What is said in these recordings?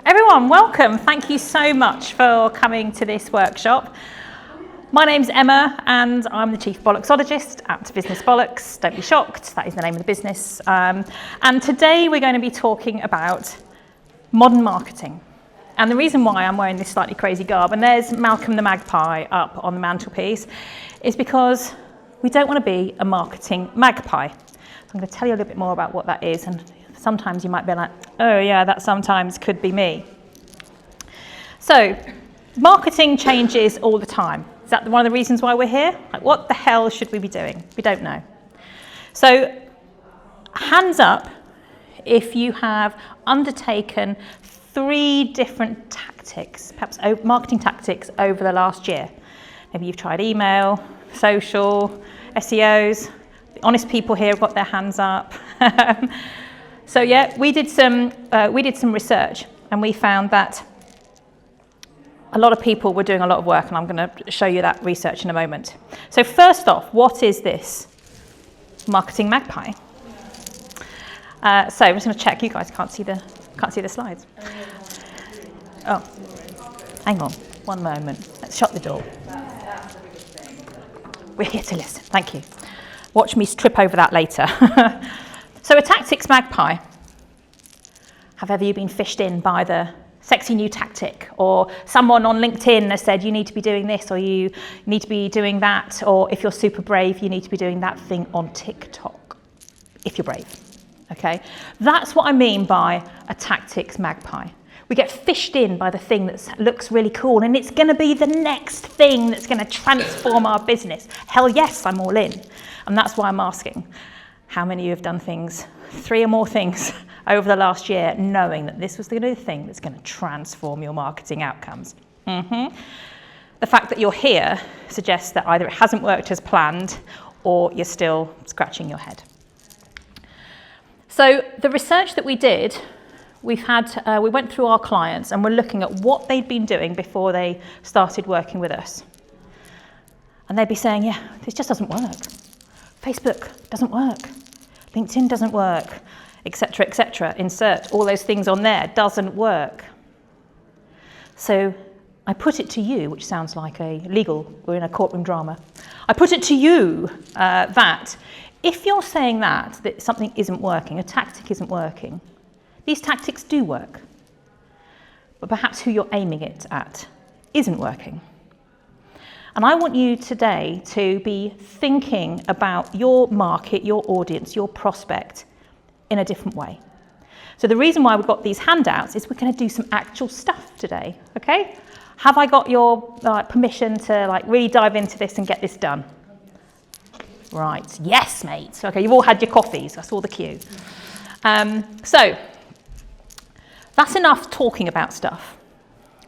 Everyone, welcome. Thank you so much for coming to this workshop. My name's Emma and I'm the Chief Bollocksologist at Business Bollocks. Don't be shocked, that is the name of the business. And today we're going to be talking about modern marketing. And the reason why I'm wearing this slightly crazy garb, and there's Malcolm the magpie up on the mantelpiece, is because we don't want to be a marketing magpie. So I'm going to tell you a little bit more about what that is, and sometimes you might be like, oh yeah, that sometimes could be me. So, marketing changes all the time. Is that one of the reasons why we're here? Like, what the hell should we be doing? We don't know. So, hands up if you have undertaken 3 different tactics, perhaps marketing tactics over the last year. Maybe you've tried email, social, SEOs. The honest people here have got their hands up. So yeah, we did some research, and we found that a lot of people were doing a lot of work, and I'm going to show you that research in a moment. So first off, what is this marketing magpie? So I'm just going to check. You guys can't see the slides. Oh, hang on, one moment. Let's shut the door. We're here to listen. Thank you. Watch me trip over that later. So a tactics magpie. Have ever you been fished in by the sexy new tactic, or someone on LinkedIn has said you need to be doing this, or you need to be doing that, or if you're super brave, you need to be doing that thing on TikTok, if you're brave, okay? That's what I mean by a tactics magpie. We get fished in by the thing that looks really cool, and it's going to be the next thing that's going to transform our business. Hell yes, I'm all in. And that's why I'm asking, how many of you have done things, 3 or more things, over the last year, knowing that this was the thing that's going to transform your marketing outcomes? The fact that you're here suggests that either it hasn't worked as planned, or you're still scratching your head. So the research that we did, we went through our clients, and we're looking at what they'd been doing before they started working with us. And they'd be saying, yeah, this just doesn't work. Facebook doesn't work. LinkedIn doesn't work, etc., etc. Insert all those things on there. Doesn't work. So I put it to you, which sounds like we're in a courtroom drama. I put it to you that if you're saying that something isn't working, a tactic isn't working, these tactics do work, but perhaps who you're aiming it at isn't working. And I want you today to be thinking about your market, your audience, your prospect in a different way. So the reason why we've got these handouts is we're going to do some actual stuff today, okay? Have I got your permission to really dive into this and get this done? Right, yes, mate. Okay, you've all had your coffees. I saw the queue. So that's enough talking about stuff.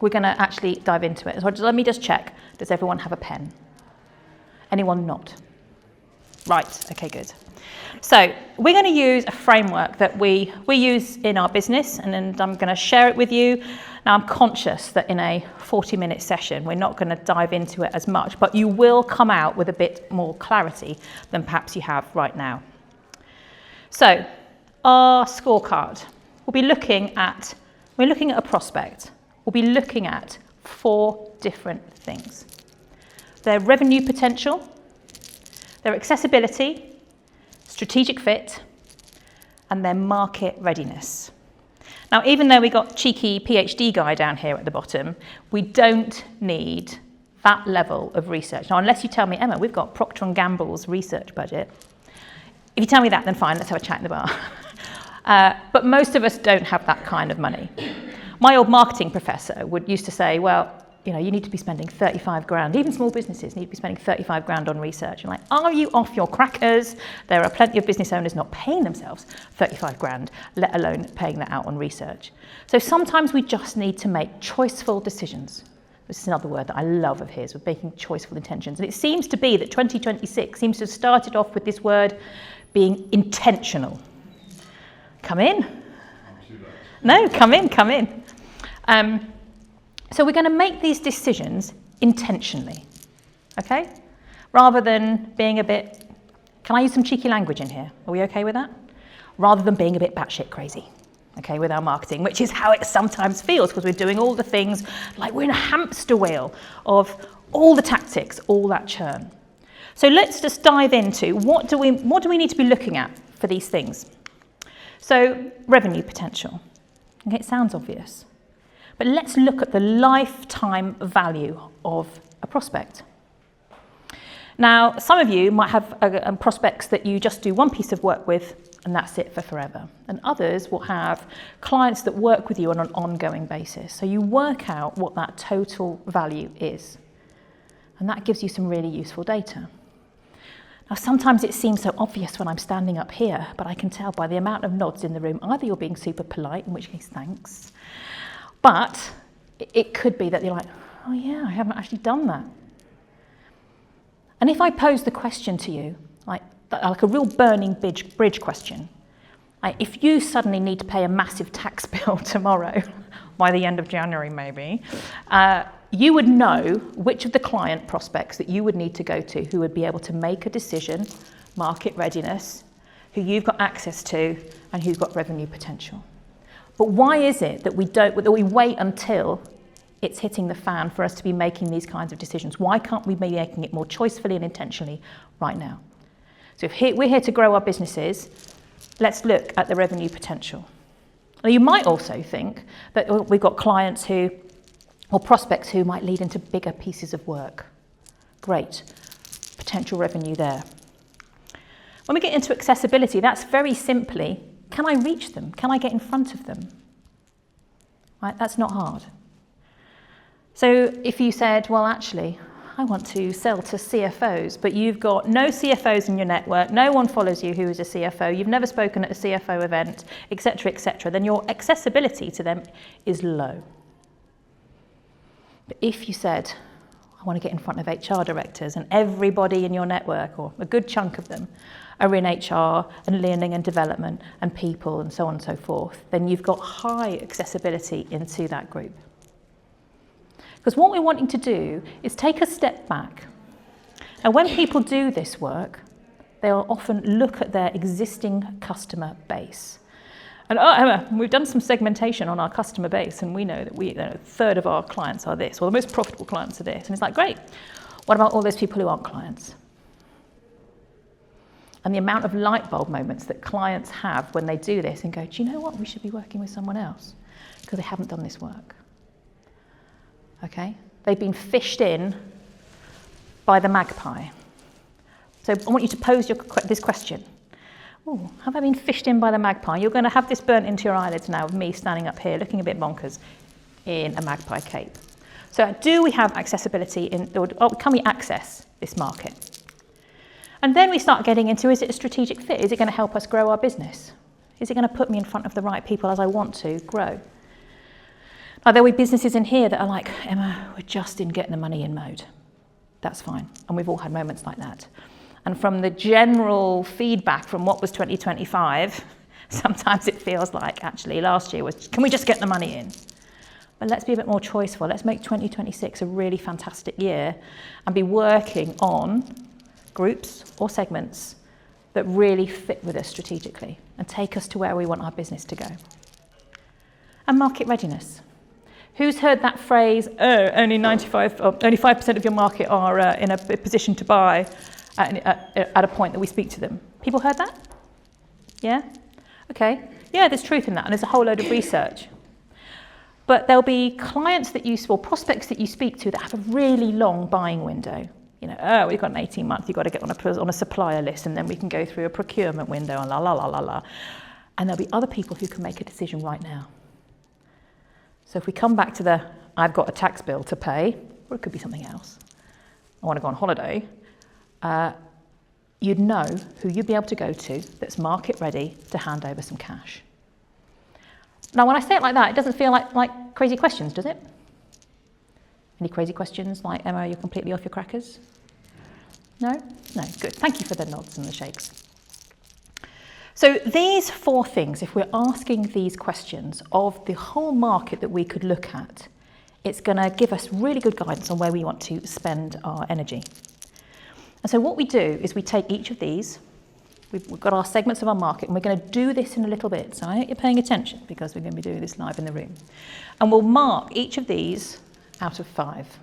We're going to actually dive into it. So let me just check. Does everyone have a pen? Anyone not? Right, okay, good. So we're going to use a framework that we use in our business, and then I'm going to share it with you. Now, I'm conscious that in a 40-minute session, we're not going to dive into it as much, but you will come out with a bit more clarity than perhaps you have right now. So our scorecard, we're looking at a prospect. We'll be looking at 4 different things. Their revenue potential, their accessibility, strategic fit, and their market readiness. Now, even though we got cheeky PhD guy down here at the bottom, we don't need that level of research. Now, unless you tell me, Emma, we've got Procter & Gamble's research budget. If you tell me that, then fine, let's have a chat in the bar. But most of us don't have that kind of money. My old marketing professor used to say, well, you need to be spending 35 grand. Even small businesses need to be spending 35 grand on research. And are you off your crackers? There are plenty of business owners not paying themselves 35 grand, let alone paying that out on research. So sometimes we just need to make choiceful decisions. This is another word that I love of his, with making choiceful intentions. And it seems to be that 2026 seems to have started off with this word being intentional. Come in. No, come in. So we're going to make these decisions intentionally, okay? Rather than being a bit, can I use some cheeky language in here? Are we okay with that? Rather than being a bit batshit crazy, okay, with our marketing, which is how it sometimes feels because we're doing all the things like we're in a hamster wheel of all the tactics, all that churn. So let's just dive into what do we need to be looking at for these things. So revenue potential. Okay, it sounds obvious, but let's look at the lifetime value of a prospect. Now, some of you might have prospects that you just do one piece of work with and that's it for forever. And others will have clients that work with you on an ongoing basis. So you work out what that total value is. And that gives you some really useful data. Now, sometimes it seems so obvious when I'm standing up here, but I can tell by the amount of nods in the room, either you're being super polite, in which case like, but it could be that you're like, oh yeah, I haven't actually done that. And if I pose the question to you, like a real burning bridge question, like if you suddenly need to pay a massive tax bill tomorrow, by the end of January maybe, you would know which of the client prospects that you would need to go to who would be able to make a decision, market readiness, who you've got access to, and who's got revenue potential. But why is it that we wait until it's hitting the fan for us to be making these kinds of decisions? Why can't we be making it more choicefully and intentionally right now? So if we're here to grow our businesses, let's look at the revenue potential. Now, you might also think that we've got clients or prospects who might lead into bigger pieces of work. Great, potential revenue there. When we get into accessibility, that's very simply, can I reach them? Can I get in front of them? Right, that's not hard. So if you said, well, actually, I want to sell to CFOs, but you've got no CFOs in your network, no one follows you who is a CFO, you've never spoken at a CFO event, etc., then your accessibility to them is low. But if you said, I want to get in front of HR directors and everybody in your network, or a good chunk of them, are in HR and learning and development and people and so on and so forth, then you've got high accessibility into that group. Because what we're wanting to do is take a step back. And when people do this work, they'll often look at their existing customer base. And Emma, we've done some segmentation on our customer base, and we know that a third of our clients are this, or the most profitable clients are this. And it's like, great, what about all those people who aren't clients? And the amount of light bulb moments that clients have when they do this and go, do you know what, we should be working with someone else because they haven't done this work. Okay? They've been fished in by the magpie. So I want you to pose this question. Oh, have I been fished in by the magpie? You're going to have this burnt into your eyelids now of me standing up here looking a bit bonkers in a magpie cape. So do we have accessibility or can we access this market? And then we start getting into, is it a strategic fit? Is it going to help us grow our business? Is it going to put me in front of the right people as I want to grow? Now, there'll be businesses in here that are like, Emma, we're just in getting the money in mode. That's fine. And we've all had moments like that. And from the general feedback from what was 2025, sometimes it feels like actually last year was, can we just get the money in? But let's be a bit more choiceful. Let's make 2026 a really fantastic year and be working on groups or segments that really fit with us strategically and take us to where we want our business to go. And market readiness. Who's heard that phrase, only 5% of your market are in a position to buy at a point that we speak to them? People heard that? Yeah? Okay. Yeah, there's truth in that, and there's a whole load of research. But there'll be clients that or prospects that you speak to that have a really long buying window. You know, we've got an 18-month, you've got to get on a supplier list, and then we can go through a procurement window, and la, la, la, la, la. And there'll be other people who can make a decision right now. So if we come back to I've got a tax bill to pay, or it could be something else, I want to go on holiday, you'd know who you'd be able to go to that's market ready to hand over some cash. Now, when I say it like that, it doesn't feel like crazy questions, does it? Any crazy questions like, Emma, you're completely off your crackers? No? No, good. Thank you for the nods and the shakes. So these four things, if we're asking these questions of the whole market that we could look at, it's going to give us really good guidance on where we want to spend our energy. And so what we do is we take each of these We've got our segments of our market, and we're going to do this in a little bit. So I hope you're paying attention, because we're going to be doing this live in the room. And we'll mark each of these out of 5.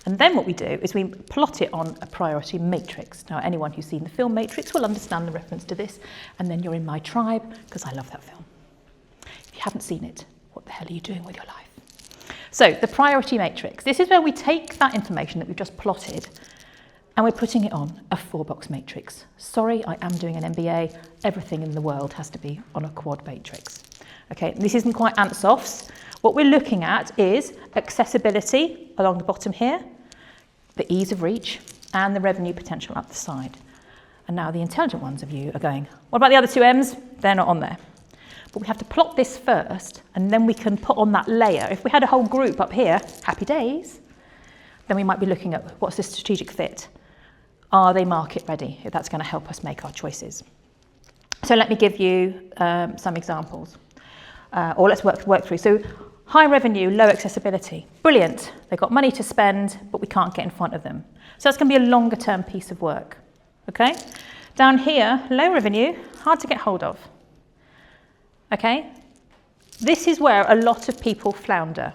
And then what we do is we plot it on a priority matrix. Now, anyone who's seen the film Matrix will understand the reference to this, and then you're in my tribe, because I love that film. If you haven't seen it, what the hell are you doing with your life? So the priority matrix, this is where we take that information that we've just plotted, and we're putting it on a 4-box matrix. Sorry, I am doing an MBA. Everything in the world has to be on a quad matrix. Okay, this isn't quite Ansoff's. What we're looking at is accessibility along the bottom here, the ease of reach, and the revenue potential up the side. And now the intelligent ones of you are going, what about the other 2 M's? They're not on there. But we have to plot this first, and then we can put on that layer. If we had a whole group up here, happy days, then we might be looking at what's the strategic fit. Are they market ready? That's going to help us make our choices. So let me give you some examples. Or let's work through. So high revenue, low accessibility. Brilliant. They've got money to spend, but we can't get in front of them. So that's going to be a longer term piece of work. Okay? Down here, low revenue, hard to get hold of. Okay? This is where a lot of people flounder,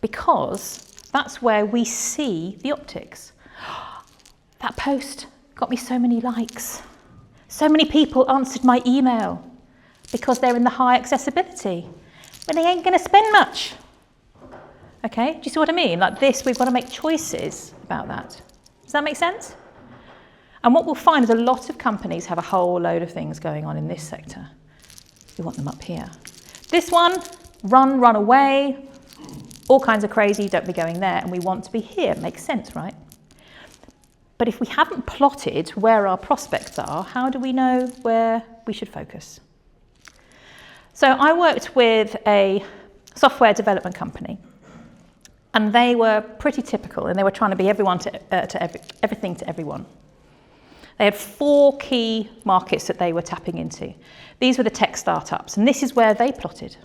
because that's where we see the optics. That post got me so many likes. So many people answered my email, because they're in the high accessibility, but they ain't going to spend much. Okay, do you see what I mean? Like this, we've got to make choices about that. Does that make sense? And what we'll find is a lot of companies have a whole load of things going on in this sector. We want them up here. This one, run away, all kinds of crazy, don't be going there, and we want to be here. Makes sense, right? But if we haven't plotted where our prospects are, how do we know where we should focus? So I worked with a software development company, and they were pretty typical, and they were trying to be everything to everyone. They had 4 key markets that they were tapping into. These were the tech startups, and this is where they plotted.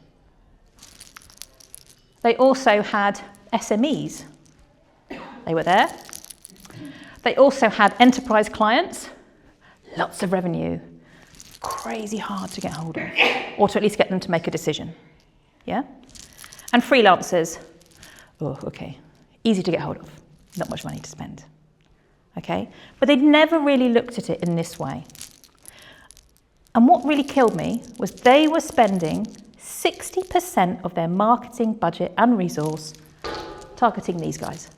They also had SMEs. They were there. They also had enterprise clients, lots of revenue, crazy hard to get hold of, or to at least get them to make a decision. Yeah? And freelancers, oh, okay, easy to get hold of, not much money to spend. Okay? But they'd never really looked at it in this way. And what really killed me was they were spending 60% of their marketing budget and resource targeting these guys.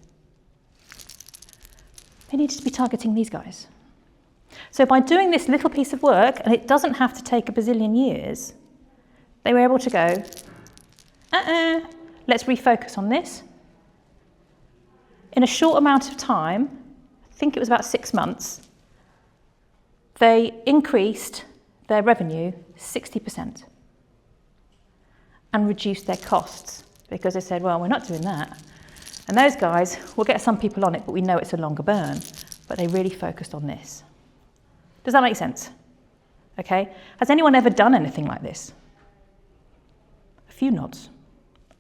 They needed to be targeting these guys. So by doing this little piece of work, and it doesn't have to take a bazillion years, they were able to go, let's refocus on this. In a short amount of time, I think it was about 6 months, they increased their revenue 60% and reduced their costs, because they said, well, we're not doing that. And those guys, we'll get some people on it, but we know it's a longer burn. But they really focused on this. Does that make sense? Okay. Has anyone ever done anything like this? A few nods.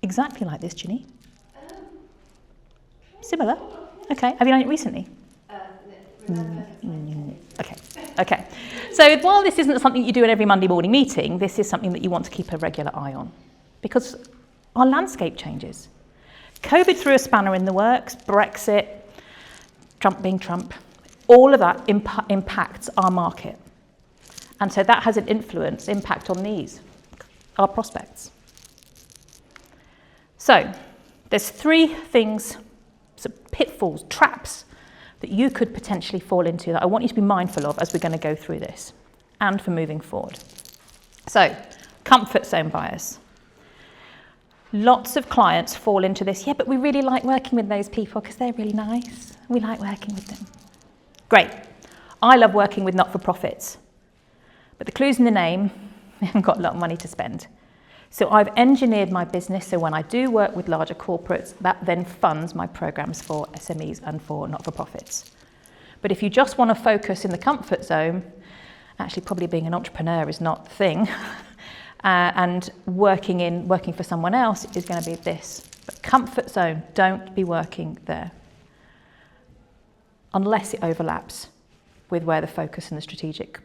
Exactly like this, Ginny? Similar? Okay. Have you done it recently? Okay. So while this isn't something you do in every Monday morning meeting, this is something that you want to keep a regular eye on, because our landscape changes. COVID threw a spanner in the works, Brexit, Trump being Trump, all of that impacts our market. And so that has an impact on these, our prospects. So there's 3 things, so pitfalls, traps, that you could potentially fall into that I want you to be mindful of as we're going to go through this and for moving forward. So, comfort zone bias. Lots of clients fall into this, yeah, but we really like working with those people because they're really nice. We like working with them. Great. I love working with not-for-profits. But the clue's in the name, they haven't got a lot of money to spend. So I've engineered my business so when I do work with larger corporates, that then funds my programs for SMEs and for not-for-profits. But if you just want to focus in the comfort zone, actually probably being an entrepreneur is not the thing. And working for someone else is going to be this. But comfort zone, don't be working there. Unless it overlaps. with where the focus and the strategic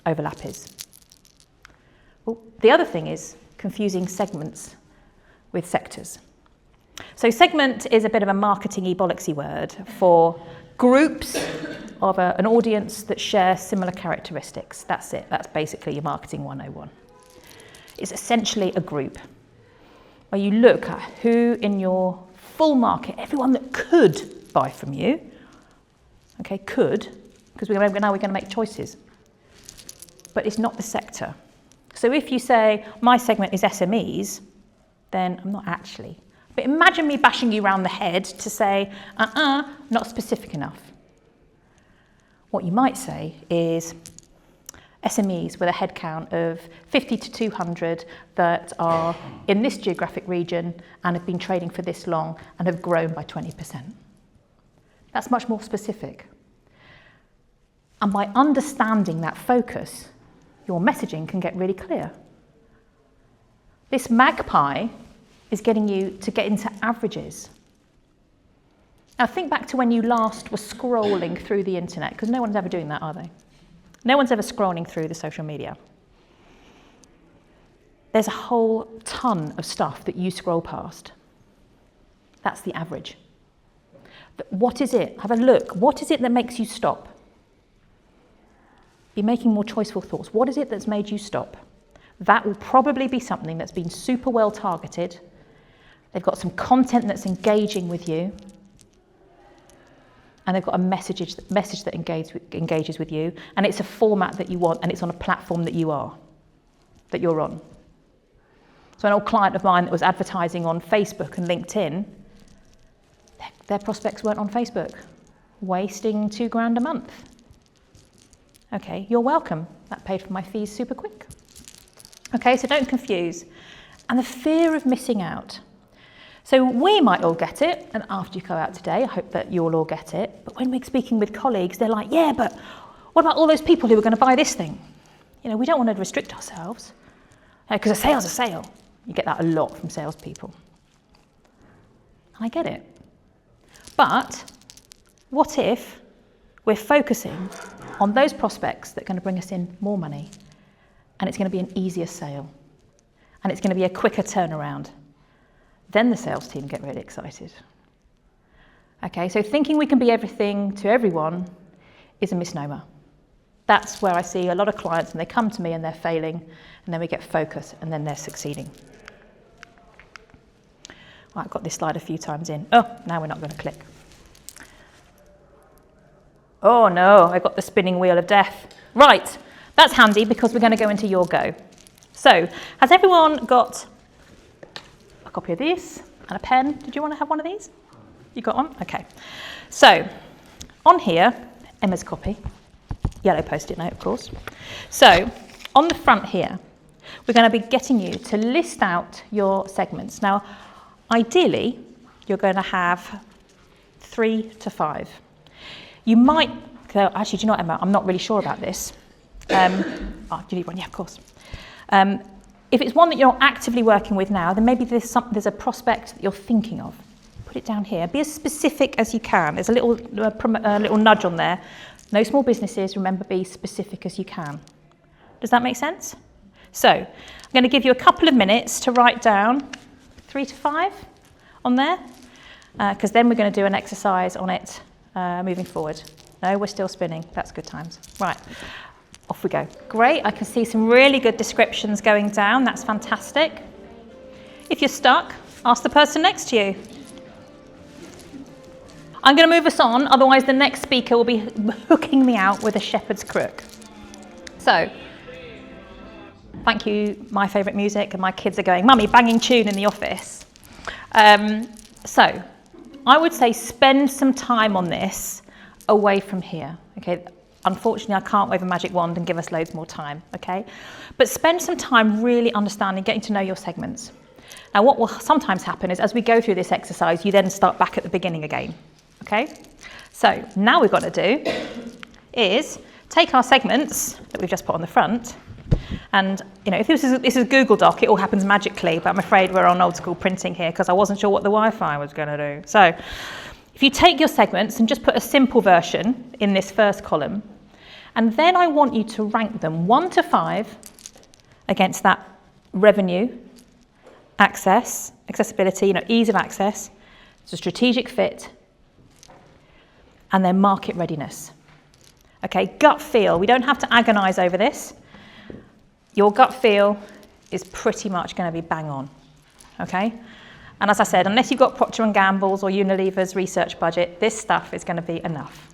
overlap is. Well, the other thing is confusing segments with sectors. So segment is a bit of a marketing-y, bollocksy word for groups of an audience that share similar characteristics. That's it. That's basically your marketing 101. It's essentially a group where you look at who in your full market, everyone that could buy from you, okay, could, because now we're going to make choices, but it's not the sector. So if you say, my segment is SMEs, then I'm not actually. But imagine me bashing you around the head to say, not specific enough. What you might say is SMEs with a headcount of 50 to 200 that are in this geographic region and have been trading for this long and have grown by 20%. That's much more specific. And by understanding that focus, your messaging can get really clear. This magpie is getting you to get into averages. Now think back to when you last were scrolling through the internet, because no one's ever doing that, are they? No one's ever scrolling through the social media. There's a whole ton of stuff that you scroll past. That's the average. But what is it? Have a look. What is it that makes you stop? Be making more choiceful thoughts. What is it that's made you stop? That will probably be something that's been super well targeted. They've got some content that's engaging with you. And they've got a message that engages with you. And it's a format that you want, and it's on a platform that you're on. So an old client of mine that was advertising on Facebook and LinkedIn, their prospects weren't on Facebook, wasting $2,000 a month. Okay, you're welcome. That paid for my fees super quick. Okay, so don't confuse. And the fear of missing out. So we might all get it, and after you go out today, I hope that you'll all get it. But when we're speaking with colleagues, they're like, yeah, but what about all those people who are going to buy this thing? You know, we don't want to restrict ourselves, because a sale's a sale. You get that a lot from salespeople. And I get it. But what if we're focusing on those prospects that are going to bring us in more money, and it's going to be an easier sale, and it's going to be a quicker turnaround? Then the sales team get really excited. Okay, so thinking we can be everything to everyone is a misnomer. That's where I see a lot of clients, and they come to me and they're failing, and then we get focus, and then they're succeeding. Right, I've got this slide a few times in. Oh, now we're not going to click. Oh no, I got the spinning wheel of death. Right, that's handy because we're going to go into your go. So, has everyone got a copy of this and a pen? Did you want to have one of these? You got one? Okay. So, on here, Emma's copy, yellow post-it note, of course. So, on the front here, we're going to be getting you to list out your segments. Now, ideally, you're going to have 3 to 5. You might go, actually, do you know what, Emma? I'm not really sure about this. Do you need one? Yeah, of course. If it's one that you're actively working with now, then maybe there's a prospect that you're thinking of. Put it down here. Be as specific as you can. There's a little nudge on there. No small businesses, remember, be specific as you can. Does that make sense? So, I'm going to give you a couple of minutes to write down 3 to 5 on there, because then we're going to do an exercise on it moving forward. No, we're still spinning. That's good times. Right. Off we go. Great, I can see some really good descriptions going down. That's fantastic. If you're stuck, ask the person next to you. I'm going to move us on, otherwise the next speaker will be hooking me out with a shepherd's crook. So, thank you, my favourite music, and my kids are going, Mummy, banging tune in the office. So, I would say spend some time on this away from here, okay? Unfortunately, I can't wave a magic wand and give us loads more time, okay? But spend some time really understanding, getting to know your segments. Now, what will sometimes happen is as we go through this exercise, you then start back at the beginning again, okay? So now we've got to do is take our segments that we've just put on the front, and you know, if this is a Google Doc, it all happens magically, but I'm afraid we're on old school printing here because I wasn't sure what the Wi-Fi was going to do. So if you take your segments and just put a simple version in this first column, And then I want you to rank them 1 to 5 against that revenue, accessibility, ease of access, so strategic fit, and then market readiness. Okay, gut feel. We don't have to agonize over this. Your gut feel is pretty much going to be bang on. Okay? And as I said, unless you've got Procter & Gamble's or Unilever's research budget, this stuff is going to be enough.